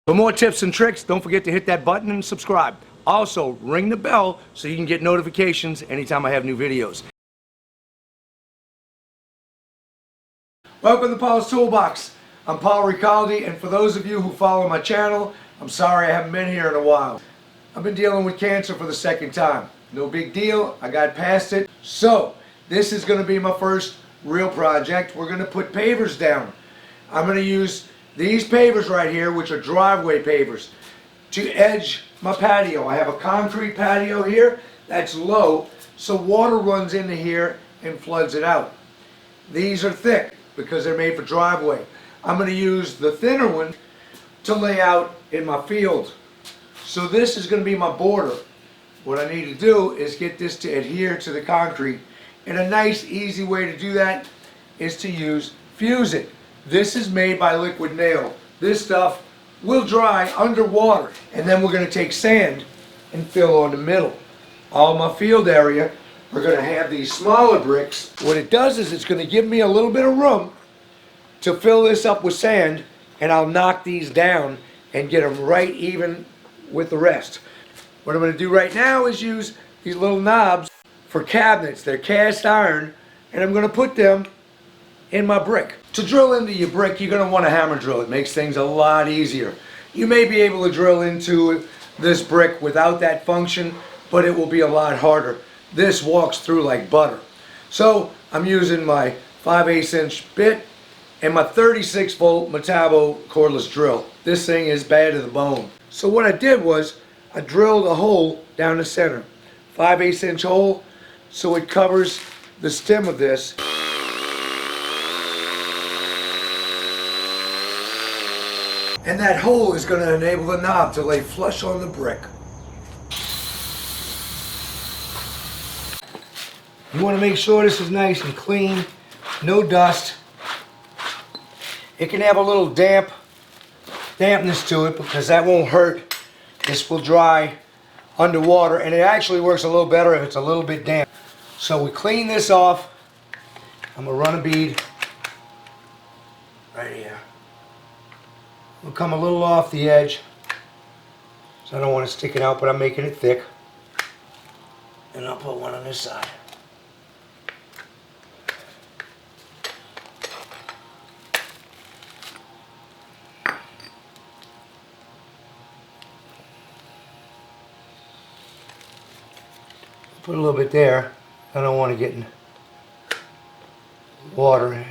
For more tips and tricks, don't forget to hit that button and subscribe. Also, ring the bell so you can get notifications anytime I have new videos. Welcome to Paul's Toolbox. I'm Paul Ricalde, and for those of you who follow my channel, I'm sorry I haven't been here in a while. I've been dealing with cancer for the second time. No big deal, I got past it. So, this is going to be my first real project. We're going to put pavers down. I'm going to use these pavers right here, which are driveway pavers, to edge my patio. I have a concrete patio here that's low, so water runs into here and floods it out. These are thick because they're made for driveway. I'm going to use the thinner one to lay out in my field. So this is going to be my border. What I need to do is get this to adhere to the concrete. And a nice easy way to do that is to use Fuse It. This is made by Liquid Nail. This stuff will dry underwater. And then we're going to take sand and fill on the middle. All my field area are going to have these smaller bricks. What it does is it's going to give me a little bit of room to fill this up with sand, and I'll knock these down and get them right even with the rest. What I'm going to do right now is use these little knobs for cabinets. They're cast iron, and I'm going to put them in my brick. To drill into your brick, you're going to want a hammer drill. It makes things a lot easier. You may be able to drill into this brick without that function, but it will be a lot harder. This walks through like butter. So I'm using my 5/8 inch bit and my 36 volt Metabo cordless drill. This thing is bad to the bone. So what I did was I drilled a hole down the center. 5/8 inch hole, so it covers the stem of this. And that hole is going to enable the knob to lay flush on the brick. You want to make sure this is nice and clean, no dust. It can have a little dampness to it because that won't hurt. This will dry underwater, and it actually works a little better if it's a little bit damp. So we clean this off. I'm going to run a bead right here. We'll come a little off the edge, so I don't want it sticking out, but I'm making it thick. And I'll put one on this side. Put a little bit there. I don't want to get in water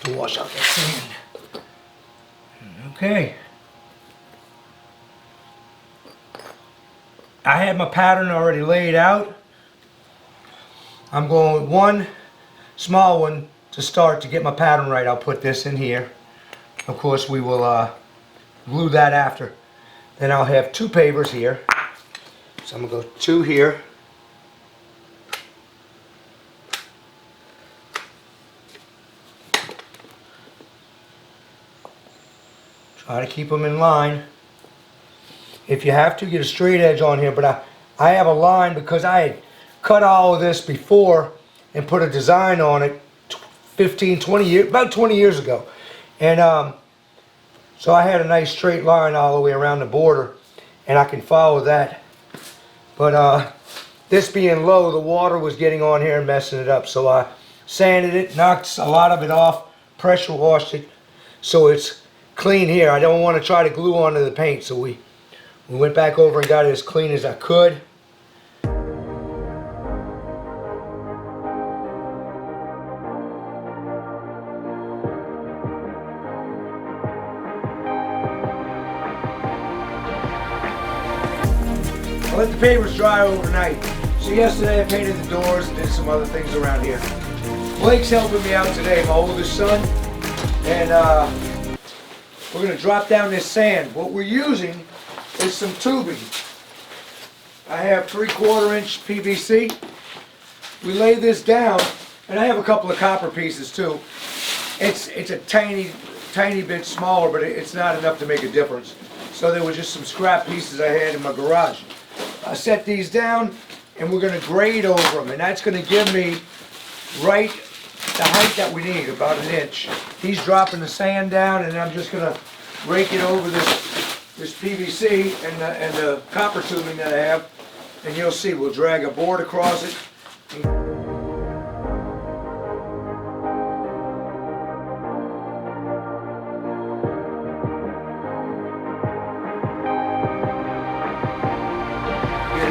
to wash out that sand. Okay. I had my pattern already laid out. I'm going with one small one to start to get my pattern right. I'll put this in here. Of course, we will glue that after. Then I'll have two pavers here. So I'm going to go two here. Try to keep them in line. If you have to, get a straight edge on here, but I have a line because I had cut all of this before and put a design on it 20 years, about 20 years ago. And so I had a nice straight line all the way around the border, and I can follow that. But this being low, the water was getting on here and messing it up. So I sanded it, knocked a lot of it off, pressure washed it, so it's clean here. I don't want to try to glue onto the paint, so we went back over and got it as clean as I could. I let the pavers dry overnight. So yesterday I painted the doors and did some other things around here. Blake's helping me out today, my oldest son, and we're going to drop down this sand. What we're using is some tubing. I have 3/4 inch PVC. We lay this down, and I have a couple of copper pieces too. It's a tiny bit smaller, but it's not enough to make a difference. So there were just some scrap pieces I had in my garage. I set these down, and we're going to grade over them, and that's going to give me right the height that we need, about 1 inch. He's dropping the sand down, and I'm just going to rake it over this this PVC and the copper tubing that I have, and you'll see we'll drag a board across it. Get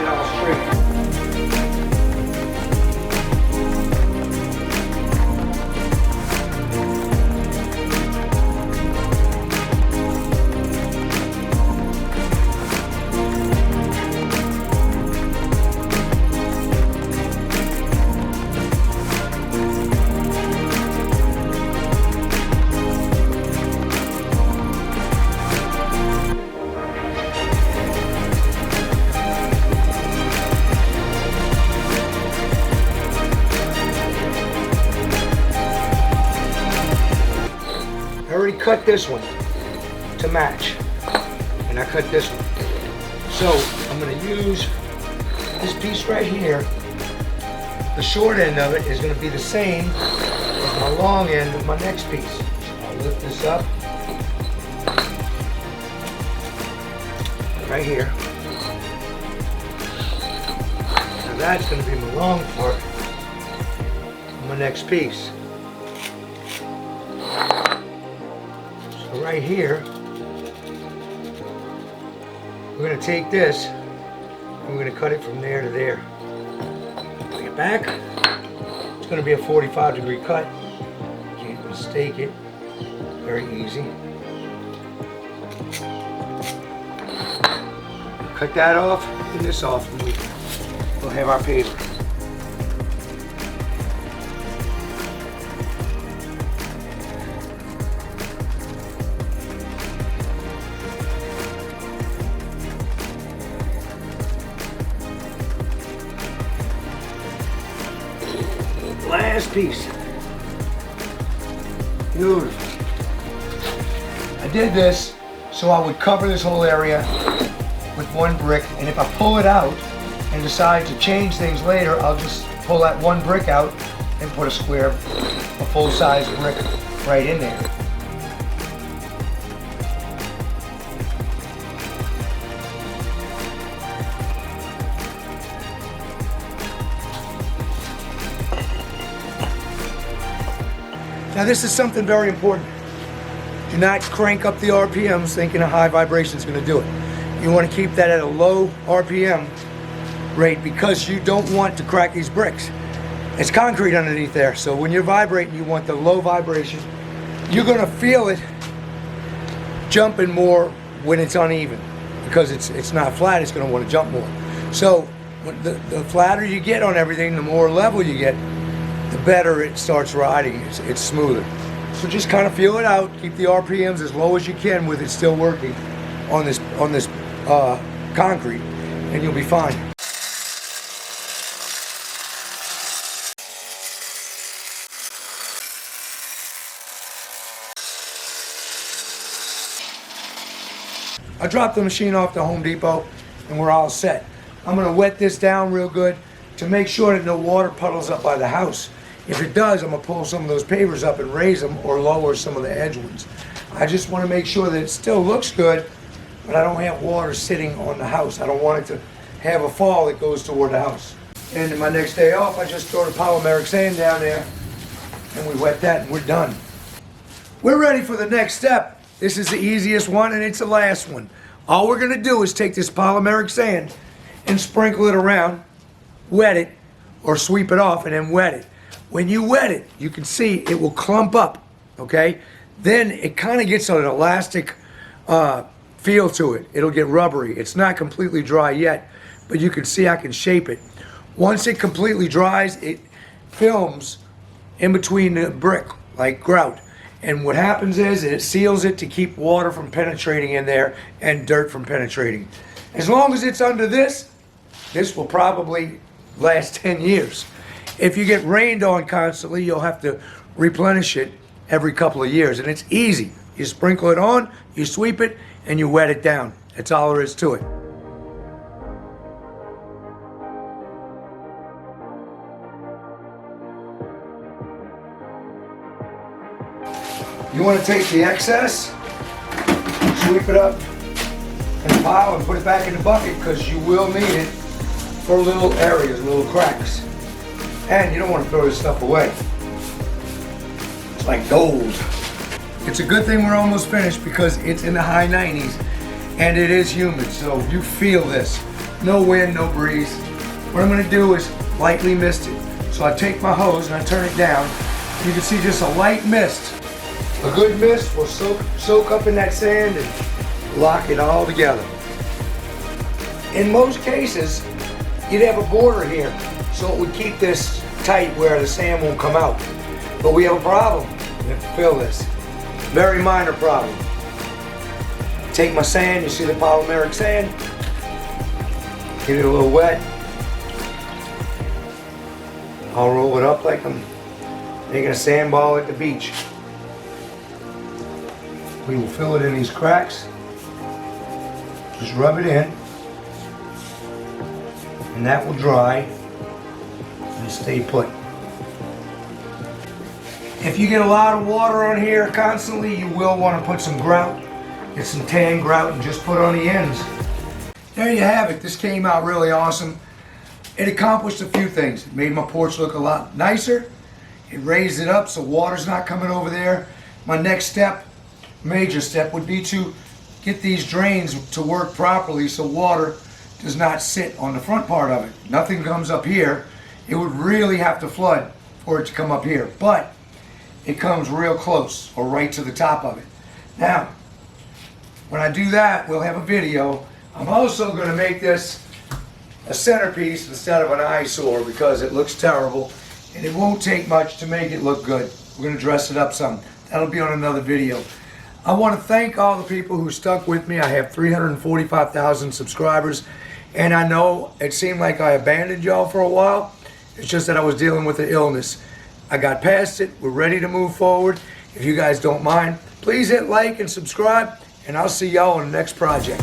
it all straight. I already cut this one to match, and I cut this one. So I'm going to use this piece right here. The short end of it is going to be the same as my long end of my next piece. So I'll lift this up right here. Now that's going to be my long part of my next piece. Right here, we're going to take this and we're going to cut it from there to there. Bring it back. It's going to be a 45-degree cut. Can't mistake it. Very easy. Cut that off and this off, and we'll have our paver. Last piece. Beautiful. I did this so I would cover this whole area with one brick, and if I pull it out and decide to change things later, I'll just pull that one brick out and put a full-size brick right in there. Now this is something very important. Do not crank up the RPMs thinking a high vibration is going to do it. You want to keep that at a low RPM rate because you don't want to crack these bricks. It's concrete underneath there, so when you're vibrating, you want the low vibration. You're going to feel it jumping more when it's uneven because it's not flat. It's going to want to jump more. So the flatter you get on everything, the more level you get, the better it starts riding. It's smoother. So just kind of feel it out. Keep the RPMs as low as you can with it still working on this concrete, and you'll be fine. I dropped the machine off to Home Depot, and we're all set. I'm going to wet this down real good to make sure that no water puddles up by the house. If it does, I'm going to pull some of those pavers up and raise them or lower some of the edge ones. I just want to make sure that it still looks good, but I don't have water sitting on the house. I don't want it to have a fall that goes toward the house. And my next day off, I just throw the polymeric sand down there, and we wet that, and we're done. We're ready for the next step. This is the easiest one, and it's the last one. All we're going to do is take this polymeric sand and sprinkle it around, wet it, or sweep it off, and then wet it. When you wet it, you can see it will clump up, okay? Then it kind of gets an elastic feel to it. It'll get rubbery. It's not completely dry yet, but you can see I can shape it. Once it completely dries, it films in between the brick, like grout. And what happens is it seals it to keep water from penetrating in there and dirt from penetrating. As long as it's under this will probably last 10 years. If you get rained on constantly, you'll have to replenish it every couple of years. And it's easy. You sprinkle it on, you sweep it, and you wet it down. That's all there is to it. You want to take the excess, sweep it up in a pile and put it back in the bucket because you will need it for little areas, little cracks. And you don't want to throw this stuff away. It's like gold. It's a good thing we're almost finished because it's in the high 90s and it is humid, so you feel this. No wind, no breeze. What I'm going to do is lightly mist it. So I take my hose and I turn it down. You can see just a light mist. A good mist will soak up in that sand and lock it all together. In most cases, you'd have a border here, so it would keep this tight where the sand won't come out. But we have a problem. We have to fill this. Very minor problem. Take my sand, you see the polymeric sand? Get it a little wet. I'll roll it up like I'm making a sandball at the beach. We will fill it in these cracks. Just rub it in. And that will dry and stay put. If you get a lot of water on here constantly, you will want to put some grout. Get some tan grout and just put on the ends. There you have it. This came out really awesome. It accomplished a few things. It made my porch look a lot nicer. It raised it up so water's not coming over there. My next step, major step, would be to get these drains to work properly so water does not sit on the front part of it. Nothing comes up here. It would really have to flood for it to come up here, but it comes real close or right to the top of it. Now, when I do that, we'll have a video. I'm also going to make this a centerpiece instead of an eyesore because it looks terrible and it won't take much to make it look good. We're going to dress it up some. That'll be on another video. I want to thank all the people who stuck with me. I have 345,000 subscribers, and I know it seemed like I abandoned y'all for a while. It's just that I was dealing with an illness. I got past it. We're ready to move forward. If you guys don't mind, please hit like and subscribe, and I'll see y'all on the next project.